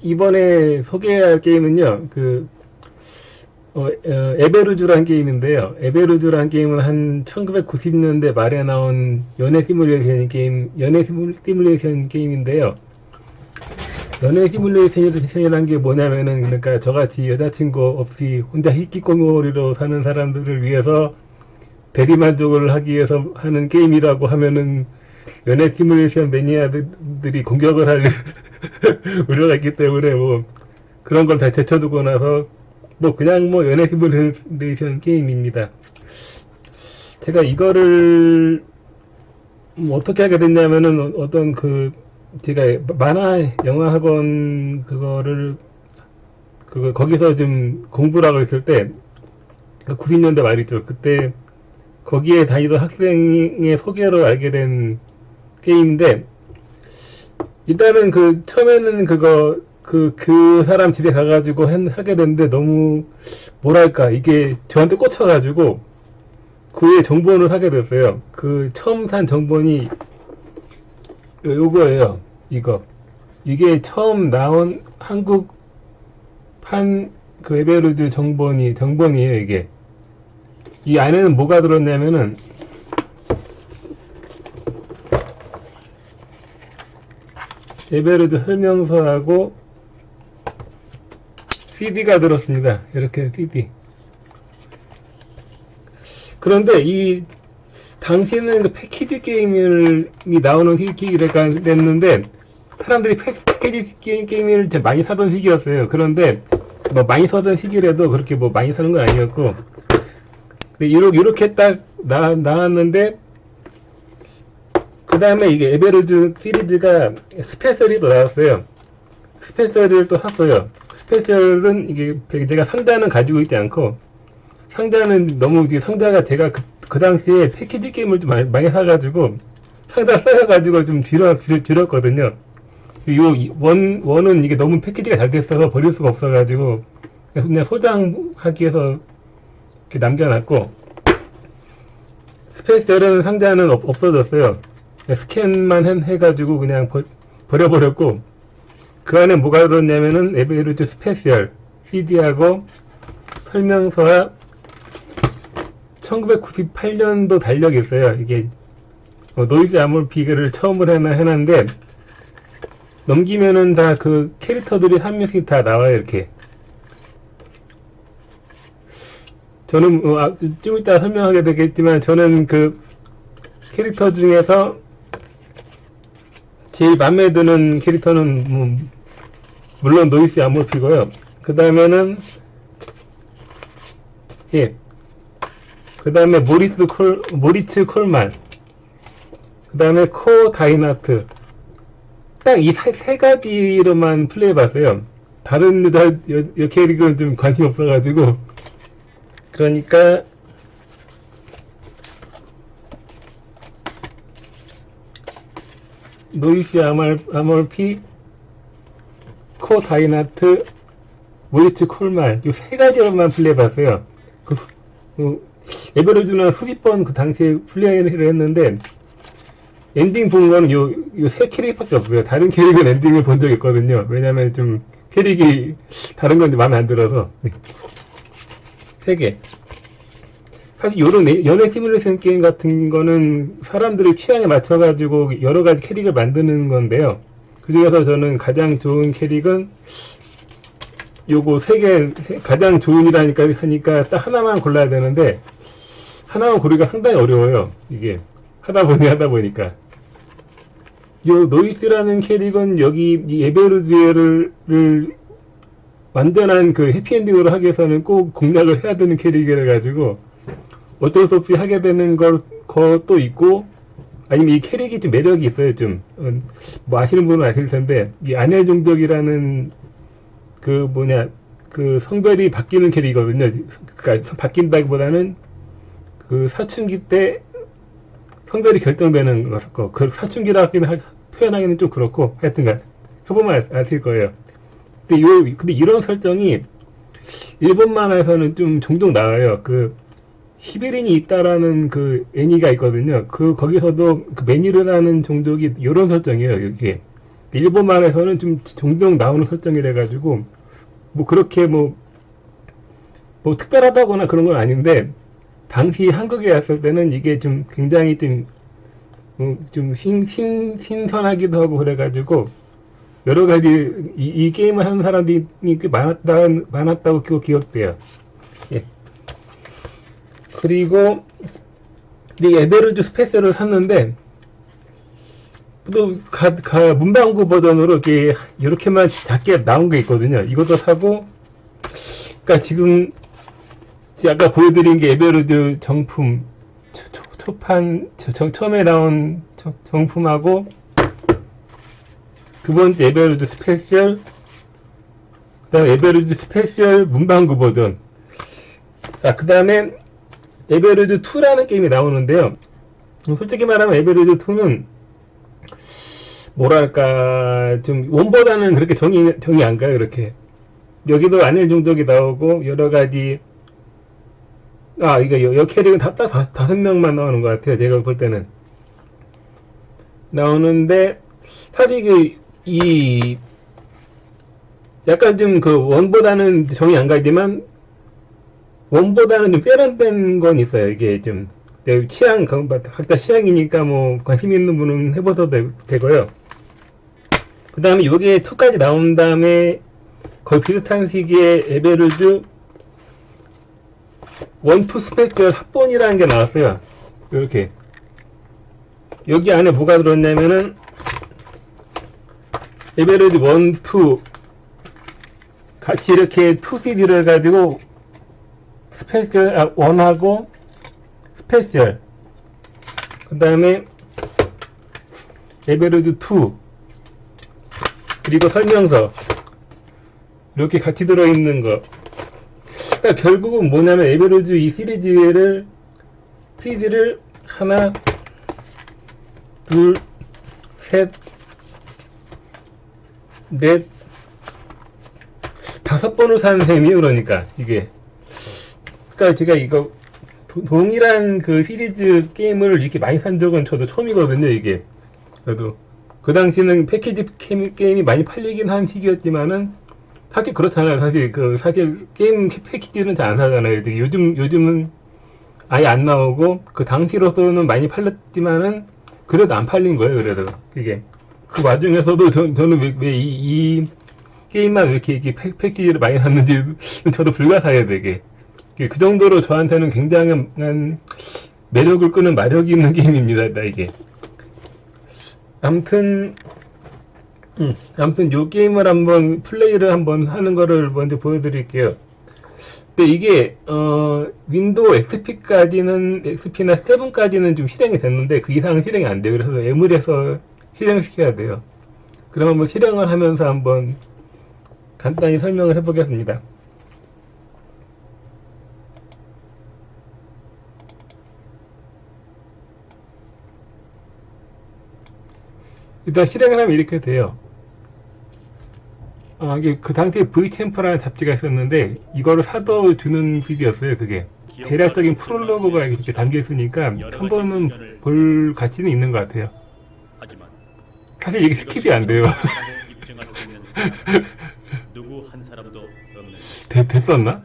이번에 소개할 게임은요, 에베루즈라는 게임인데요. 에베루즈라는 게임은 한 1990년대 말에 나온 연애 시뮬레이션 게임인데요. 연애 시뮬레이션이라는 게 뭐냐면은, 그러니까 저같이 여자친구 없이 혼자 히키코모리로 사는 사람들을 위해서 대리만족을 하기 위해서 하는 게임이라고 하면은, 연애 시뮬레이션 매니아들이 공격을 할 우려가 있기 때문에, 뭐, 그런 걸 다 제쳐두고 나서, 뭐, 그냥 뭐, 연애 시뮬레이션 게임입니다. 제가 이거를, 어떻게 하게 됐냐면은, 제가 만화 영화 학원 거기서 좀 공부를 하고 있을 때, 90년대 말이죠. 그때, 거기에 다니던 학생의 소개로 알게 된 게임인데, 일단은 처음에는 그 사람 집에 가가지고 하게 됐는데, 너무, 뭐랄까, 이게 저한테 꽂혀가지고, 그의 정본을 사게 됐어요. 처음 산 정본이 요거예요. 이거. 이게 처음 나온 한국판 에베루즈 정본이에요, 이게. 이 안에는 뭐가 들었냐면은, 에베루즈 설명서하고 CD가 들었습니다. 이렇게 CD. 그런데 당시에는 패키지 게임이 나오는 시기가 됐는데, 사람들이 패키지 게임을 많이 사던 시기였어요. 그런데, 뭐 많이 사던 시기라도 그렇게 뭐 많이 사는 건 아니었고, 이렇게 딱 나왔는데, 그 다음에 이게 에베루즈 시리즈가 스페셜이 또 나왔어요. 스페셜을 또 샀어요. 스페셜은 이게 제가 상자는 가지고 있지 않고, 상자는 너무 상자가 제가 그 당시에 패키지 게임을 좀 많이 사가지고 상자 쌓여가지고 좀 줄였거든요. 원은 이게 너무 패키지가 잘 됐어서 버릴 수가 없어가지고 그냥 소장하기 위해서 이렇게 남겨놨고, 스페셜은 상자는 없어졌어요. 스캔만 해가지고 그냥 버려버렸고, 그 안에 뭐가 들었냐면은 에베루즈 스페셜 CD하고 설명서와 1998년도 달력이 있어요. 이게 노이즈 아몰피를 처음으로 해놨는데, 넘기면은 다 캐릭터들이 한 명씩 다 나와요. 이렇게. 저는 좀 이따 설명하게 되겠지만, 저는 캐릭터 중에서 제일 마음에 드는 캐릭터는 물론 노이즈 아몰피고요. 그 다음에는 그 다음에 모리츠 콜만, 그 다음에 코 다이나트. 딱 이 세 가지로만 플레이해봤어요. 다른 캐릭은 좀 관심 없어가지고. 그러니까 노이시 아몰피, 코 다이나트, 모리츠 콜만, 이 세 가지로만 플레이해봤어요. 에베루즈는 수십 번 그 당시에 플레이를 했는데, 엔딩 본 거는 요 세 캐릭밖에 없어요. 다른 캐릭은 엔딩을 본 적이 있거든요. 왜냐면 좀 캐릭이 다른 건지 마음에 안 들어서. 세 개. 사실 요런 연애 시뮬레이션 게임 같은 거는 사람들의 취향에 맞춰가지고 여러 가지 캐릭을 만드는 건데요. 그 중에서 저는 가장 좋은 캐릭은 요거 세 개, 가장 하니까 딱 하나만 골라야 되는데, 하나만 고르기가 상당히 어려워요. 이게 하다 보니까 요 노이스라는 캐릭은 여기 이 에베루즈를 완전한 해피엔딩으로 하기 위해서는 꼭 공략을 해야 되는 캐릭이라 가지고 어쩔 수 없이 하게 되는 것도 있고, 아니면 이 캐릭이 좀 매력이 있어요. 뭐 아시는 분은 아실 텐데, 이 아넬 종족이라는 성별이 바뀌는 캐릭이거든요. 그러니까 바뀐다기보다는 사춘기 때 성별이 결정되는 거, 사춘기라고 표현하기는 좀 그렇고, 하여튼간 해보면 아실 거예요. 근데 이런 설정이 일본 만화에서는 좀 종종 나와요. 히베린이 있다라는 애니가 있거든요. 거기서도 메니르라는 종족이 이런 설정이에요. 이게 일본만에서는 좀 종종 나오는 설정이라 가지고 뭐 그렇게 뭐 특별하다거나 그런 건 아닌데 당시 한국에 왔을 때는 이게 좀 굉장히 좀 신선하기도 하고 그래가지고 여러 가지 이 게임을 하는 사람들이 꽤 많았다고 기억돼요. 예. 그리고 이 에베르주 스페셜을 샀는데 또 문방구 버전으로 이렇게만 작게 나온 게 있거든요. 이것도 사고, 그러니까 지금 아까 보여드린 게 에베르주 정품 처음에 나온 정품하고 두 번째 에베르주 스페셜, 그다음 에베르주 스페셜 문방구 버전. 자, 그다음에 에베르주 2라는 게임이 나오는데요. 솔직히 말하면 에베르주 2는 뭐랄까 좀 원보다는 그렇게 정이 안 가요. 이렇게 여기도 안일 종족이 나오고 여러 가지 이거 캐릭은 딱 5명만 나오는 것 같아요. 제가 볼 때는 나오는데 사실 약간 좀 원보다는 정이 안 가지만 원보다는 좀 세련된 건 있어요. 이게 좀 내 취향 각자 취향이니까 뭐 관심 있는 분은 해보셔도 되고요. 그 다음에 요게 2까지 나온 다음에 거의 비슷한 시기에 에베르주 1, 2 스페셜 합본이라는 게 나왔어요. 이렇게 여기 안에 뭐가 들었냐면은 에베르주 1, 2 같이 이렇게 2CD를 해가지고 스페셜 1하고 스페셜 그 다음에 에베르주 2 그리고 설명서 이렇게 같이 들어있는 거. 그러니까 결국은 뭐냐면 에베르주 이 시리즈를 CD를 하나 둘 셋 넷 5번을 산 셈이에요. 그러니까 이게 그러니까 제가 이거 동일한 그 시리즈 게임을 이렇게 많이 산 적은 저도 처음이거든요. 이게 그래도 그 당시는 패키지 게임이 많이 팔리긴 한 시기였지만은 사실 그렇잖아요. 사실 게임 패키지는 잘 안 사잖아요. 요즘은 아예 안 나오고 그 당시로서는 많이 팔렸지만은 그래도 안 팔린 거예요. 그래도 이게 그 와중에서도 저는 왜 이 게임만 왜 이렇게 패키지를 많이 샀는지 저도 불가사해요. 되게 그 정도로 저한테는 굉장한 매력을 끄는 마력이 있는 게임입니다. 이게 아무튼 요 게임을 한번 플레이를 한번 하는 거를 먼저 보여드릴게요. 근데 이게 윈도우 XP나 7까지는 좀 실행이 됐는데 그 이상은 실행이 안 돼요. 그래서 에뮬에서 실행시켜야 돼요. 그럼 한번 실행을 하면서 한번 간단히 설명을 해보겠습니다. 일단 실행을 하면 이렇게 돼요. 이게 그 당시에 V챔프라는 잡지가 있었는데 이거를 사도 주는 식이었어요. 그게 대략적인 프롤로그가 이렇게 담겨 있으니까 한 번은 볼 가치는 있는 것 같아요. 사실 이게 스킵이 안 돼요. 됐었나?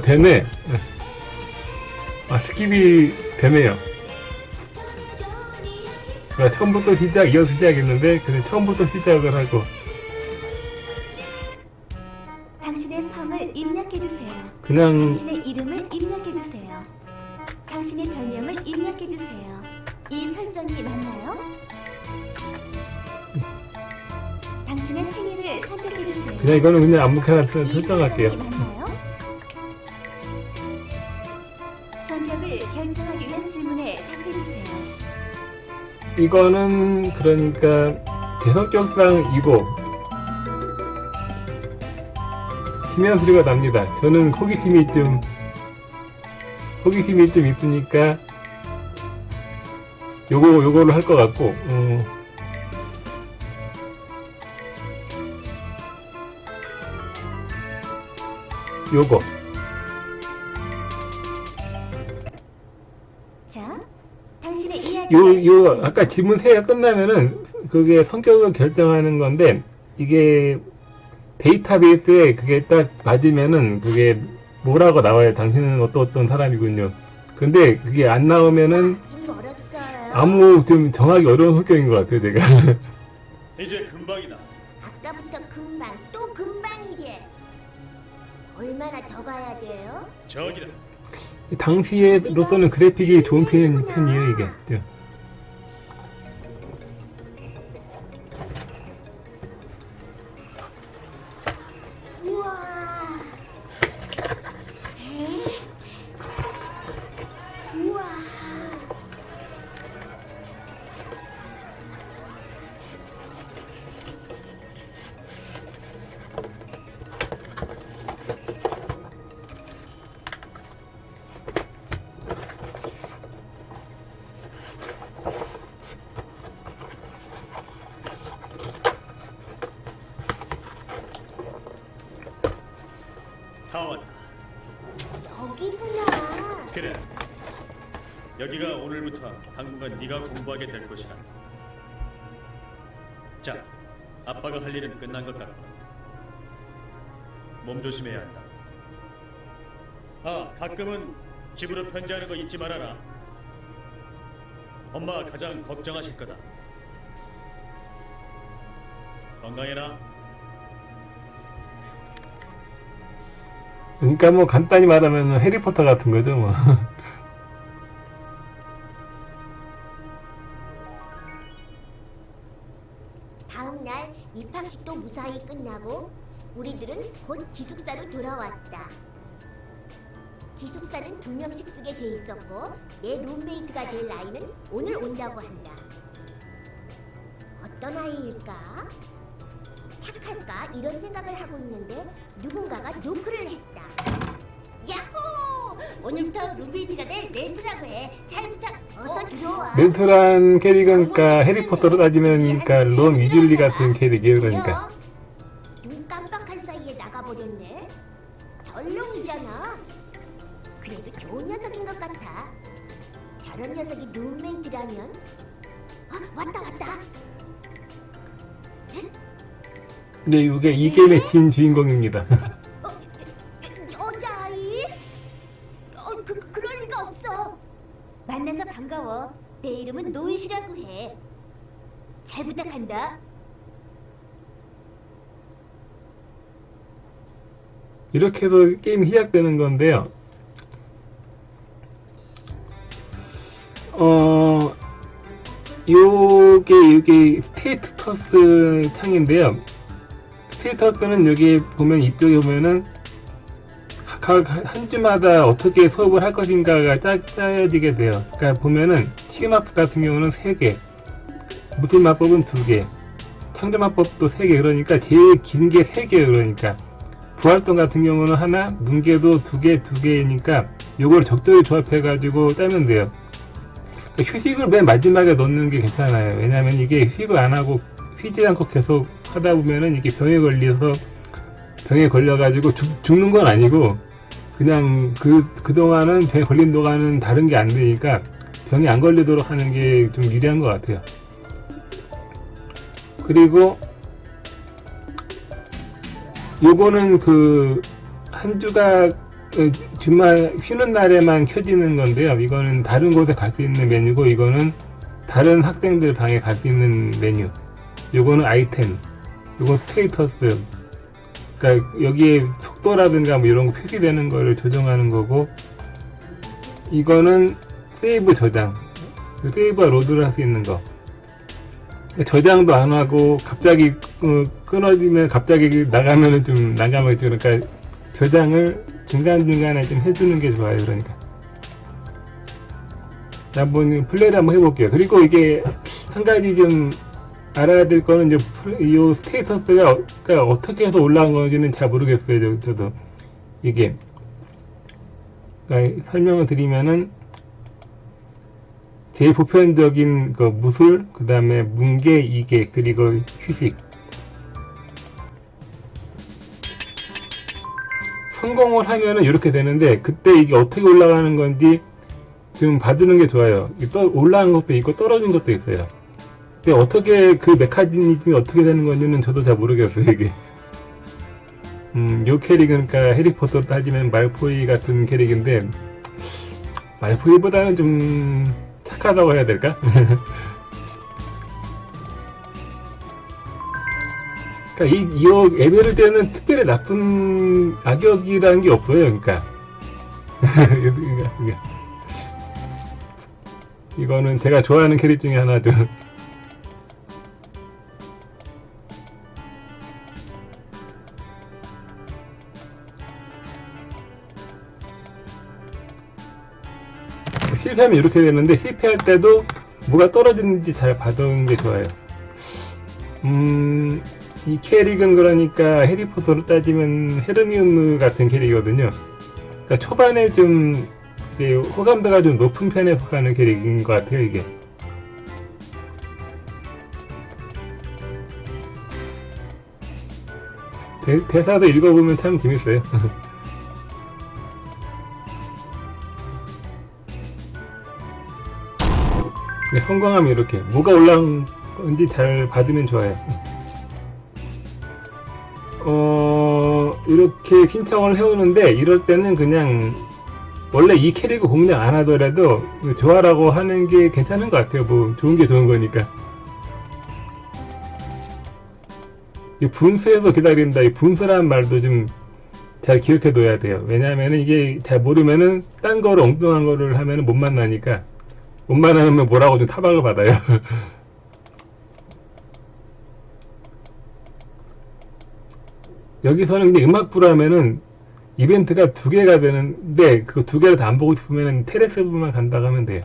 되네. 스킵이 되네요. 처음부터 이어서 시작했는데 그냥 처음부터 시작을 하고 당신의 성을 입력해주세요. 그냥 당신의 이름을 입력해주세요. 당신의 별명을 입력해주세요. 이 설정이 맞나요? 당신의 생일을 선택해주세요. 그냥 이거는 그냥 아무렇게나 설정할게요. 맞나요? 성격을 결정하기 위한 질문에 답해주세요. 이거는 그러니까 제 성격상 이거 희미한 소리가 납니다. 저는 호기심이 좀 있으니까 요거를 할 것 같고 요거 자, 당신의 이야기 아까 지문 3개가 끝나면은 그게 성격을 결정하는 건데, 이게 데이터베이스에 그게 딱 맞으면은 그게 뭐라고 나와요. 당신은 어떤 사람이군요. 근데 그게 안 나오면은 아직 멀었어요. 아무 좀 정하기 어려운 성격인 것 같아요, 제가. 이제 금방이다. 아까부터 금방 또 금방이래. 얼마나 더 가야 돼요? 저기다. 당시에로서는 그래픽이 좋은 편이에요, 이게. 우와. 에? 우와. 다 왔다. 여기구나. 그래. 여기가 오늘부터 당분간 네가 공부하게 될 곳이다. 자, 아빠가 할 일은 끝난 것 같다. 몸 조심해야 한다. 아, 가끔은 집으로 편지하는 거 잊지 말아라. 엄마가 가장 걱정하실 거다. 건강해라. 그러니까 뭐 간단히 말하면 해리포터 같은 거죠, 뭐. 다음 날 입학식도 무사히 끝나고 우리들은 곧 기숙사로 돌아왔다. 기숙사는 2명씩 쓰게 돼 있었고 내 룸메이트가 될 아이는 오늘 온다고 한다. 어떤 아이일까? 착할까? 이런 생각을 하고 있는데 누군가가 노크를 했다. 야호! 오늘부터 룸메이트가 될 렌트라고 해. 잘 부탁. 어서 들어와. 멘토란 캐릭이니까 해리포터로 따지면 그러니까 론 위즐리 같은 캐릭이에요, 그러니까. 눈 깜빡할 사이에 나가버렸네. 덜렁이잖아. 그래도 좋은 녀석인 것 같아. 저런 녀석이 룸메이트라면. 아, 왔다. 근데 이게 이 게임의 진 주인공입니다. 여자아이? 그럴 리가 없어. 만나서 반가워. 내 이름은 노이시라고 해. 잘 부탁한다. 이렇게 해서 게임이 시작되는 건데요. 요게 스테이터스 창인데요. 스테이터스는 여기 보면 이쪽에 보면은 한 주마다 어떻게 수업을 할 것인가가 짜여지게 돼요. 그러니까 보면은 치유마법 같은 경우는 3개, 무술마법은 2개, 창조마법도 3개, 그러니까 제일 긴 게 3개예요. 그러니까 부활동 같은 경우는 하나, 문계도 2개니까 요걸 적절히 조합해가지고 짜면 돼요. 그러니까 휴식을 맨 마지막에 넣는 게 괜찮아요. 왜냐면 이게 휴식을 안 하고 쉬지 않고 계속 하다 보면은 이게 병에 걸려가지고 죽는 건 아니고 그냥 그동안은 병에 걸린 동안은 다른 게 안 되니까 병이 안 걸리도록 하는 게 좀 유리한 것 같아요. 그리고 요거는 한 주가 주말 쉬는 날에만 켜지는 건데요. 이거는 다른 곳에 갈 수 있는 메뉴고 이거는 다른 학생들 방에 갈 수 있는 메뉴. 요거는 아이템, 요건 스테이터스. 그러니까 여기에 속도라든가 뭐 이런 거 표시되는 거를 조정하는 거고, 이거는 세이브 저장, 세이브와 로드를 할 수 있는 거. 저장도 안 하고 갑자기 끊어지면 갑자기 나가면은 좀 난감하죠. 그러니까 저장을 중간중간에 좀 해주는 게 좋아요. 그러니까 자, 한번 플레이를 한번 해볼게요. 그리고 이게 한 가지 좀 알아야 될 거는 이제 이 스테이터스가 어떻게 해서 올라온 건지는 잘 모르겠어요. 저도 이게 그러니까 설명을 드리면은 제일 보편적인 무술, 그 다음에 문계, 이계, 그리고 휴식. 성공을 하면은 이렇게 되는데 그때 이게 어떻게 올라가는 건지 좀 봐주는 게 좋아요. 올라간 것도 있고 떨어진 것도 있어요. 근데 어떻게 그 메커니즘이 어떻게 되는 건지는 저도 잘 모르겠어요, 이게. 요 캐릭은 그러니까 해리포터 따지면 말포이 같은 캐릭인데 말포이보다는 좀 착하다고 해야 될까? 그러니까 이 에메랄드는 특별히 나쁜 악역이라는 게 없어요. 그러니까 이거는 제가 좋아하는 캐릭 중에 하나죠. 실패하면 이렇게 되는데 실패할 때도 뭐가 떨어지는지 잘 봐두는 게 좋아요. 이 캐릭은 그러니까 해리포터로 따지면 헤르미온느 같은 캐릭이거든요. 그러니까 초반에 좀 호감도가 좀 높은 편에 속하는 캐릭인 것 같아요, 이게. 대사도 읽어보면 참 재밌어요. 네, 성공하면 이렇게 뭐가 올라온 건지 잘 받으면 좋아요. 이렇게 신청을 해오는데 이럴 때는 그냥 원래 이 캐릭을 공략 안 하더라도 좋아라고 하는 게 괜찮은 것 같아요. 뭐 좋은 게 좋은 거니까. 이 분수에서 기다린다. 이 분수라는 말도 좀 잘 기억해 둬야 돼요. 왜냐하면 이게 잘 모르면은 딴 거를 엉뚱한 거를 하면은 못 만나니까. 못 만나면 뭐라고 좀 타박을 받아요. 여기서는 그냥 음악부로 하면은 이벤트가 2개가 되는데 그 2개를 다 안 보고 싶으면 테레스 부분만 간다고 하면 돼요.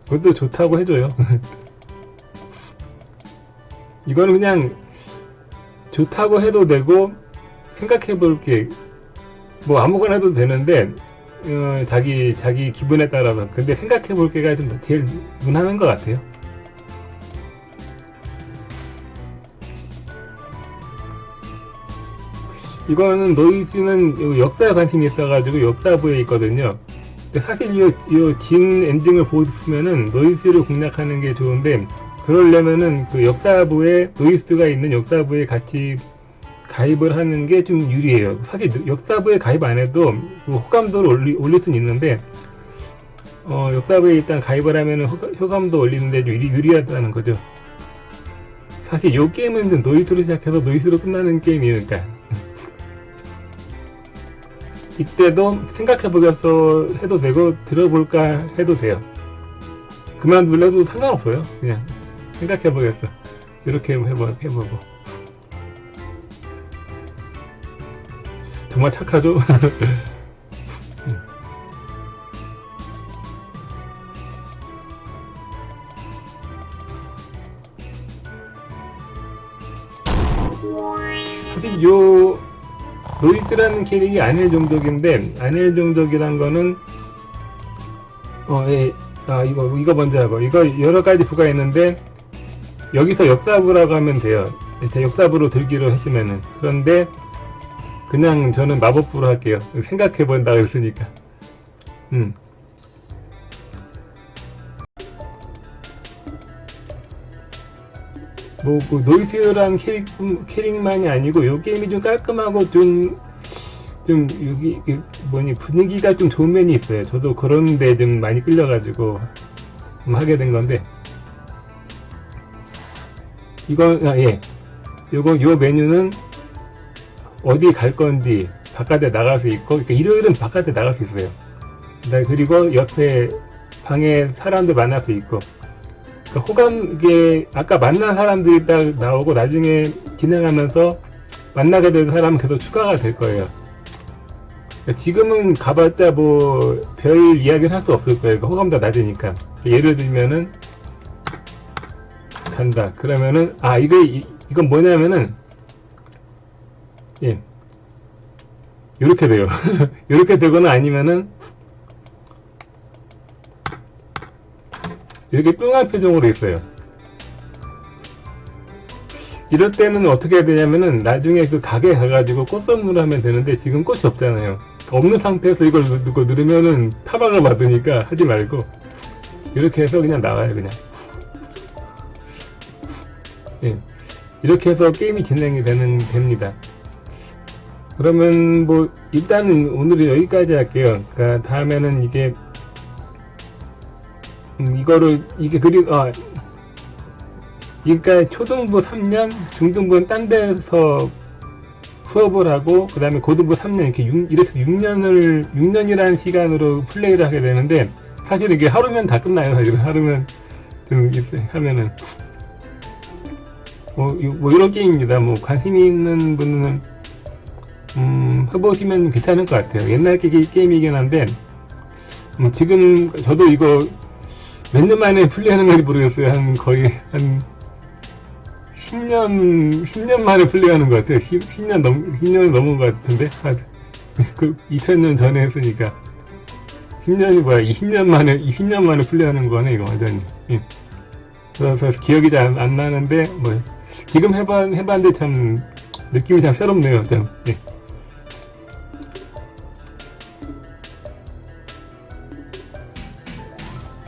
그것도 좋다고 해줘요. 이거는 그냥 좋다고 해도 되고 생각해 볼게 뭐 아무거나 해도 되는데 자기 기분에 따라서. 근데 생각해 볼 게가 좀 제일 무난한 것 같아요. 이거는 노이즈는 역사에 관심이 있어가지고 역사부에 있거든요. 근데 사실 이 진 엔딩을 보고 싶으면은 노이즈를 공략하는 게 좋은데, 그러려면은 그 역사부에 노이즈가 있는 역사부에 같이 가입을 하는 게 좀 유리해요. 사실 역사부에 가입 안 해도 호감도를 올릴 수는 있는데, 역사부에 일단 가입을 하면은 호감도 올리는데 좀 유리하다는 거죠. 사실 이 게임은 노이즈로 시작해서 노이즈로 끝나는 게임이니까. 이때도 생각해보겠어 해도 되고 들어볼까 해도 돼요. 그만둘래도 상관없어요. 그냥 생각해보겠어 이렇게 해보고. 정말 착하죠? 사실 요 노이즈라는 캐릭이 아넬 종족인데, 아넬 종족이란 거는 이거 먼저 하고, 이거 여러 가지 부가 있는데 여기서 역사부라고 하면 돼요. 제 역사부로 들기로 했으면은. 그런데 그냥 저는 마법부로 할게요. 생각해 본다고 했으니까. 뭐 노이즈랑 캐릭만이 아니고 요 게임이 좀 깔끔하고 좀 여기 분위기가 좀 좋은 면이 있어요. 저도 그런데 좀 많이 끌려가지고 하게 된 건데, 요 메뉴는 어디 갈 건지 바깥에 나갈 수 있고, 그러니까 일요일은 바깥에 나갈 수 있어요. 그리고 옆에 방에 사람들 만날 수 있고, 이게 아까 만난 사람들이 딱 나오고 나중에 진행하면서 만나게 된 사람은 계속 추가가 될 거예요. 지금은 가봤자 뭐 별 이야기는 할 수 없을 거예요. 호감도 낮으니까. 예를 들면은 간다. 그러면은 이건 뭐냐면은 이렇게 돼요. 이렇게 되거나 아니면은 이렇게 뚱한 표정으로 있어요. 이럴 때는 어떻게 해야 되냐면은 나중에 그 가게 가가지고 꽃 선물을 하면 되는데 지금 꽃이 없잖아요. 없는 상태에서 이걸 누르면은 타박을 받으니까 하지 말고 이렇게 해서 그냥 나와요. 그냥 예, 이렇게 해서 게임이 진행이 됩니다. 그러면 뭐 일단은 오늘은 여기까지 할게요. 그러니까 다음에는 이게 그러니까 초등부 3년, 중등부는 딴 데서 수업을 하고 그 다음에 고등부 3년 이렇게 6년이라는 시간으로 플레이를 하게 되는데, 사실 이게 하루면 다 끝나요. 사실은 하루면 좀 하면은 뭐 이런 게임입니다. 뭐 관심 있는 분은 해보시면 괜찮을 것 같아요. 옛날 게임이긴 한데 지금 저도 이거 몇 년 만에 플레이하는 건지 모르겠어요. 거의 한 10년 만에 플레이하는 것 같아요. 10년 넘은 것 같은데. 2000년 전에 했으니까. 10년이 뭐야, 20년 만에 플레이하는 거네, 이거 완전히. 예. 그래서 기억이 잘 안 나는데, 지금 해봤는데 참, 느낌이 참 새롭네요, 좀. 예.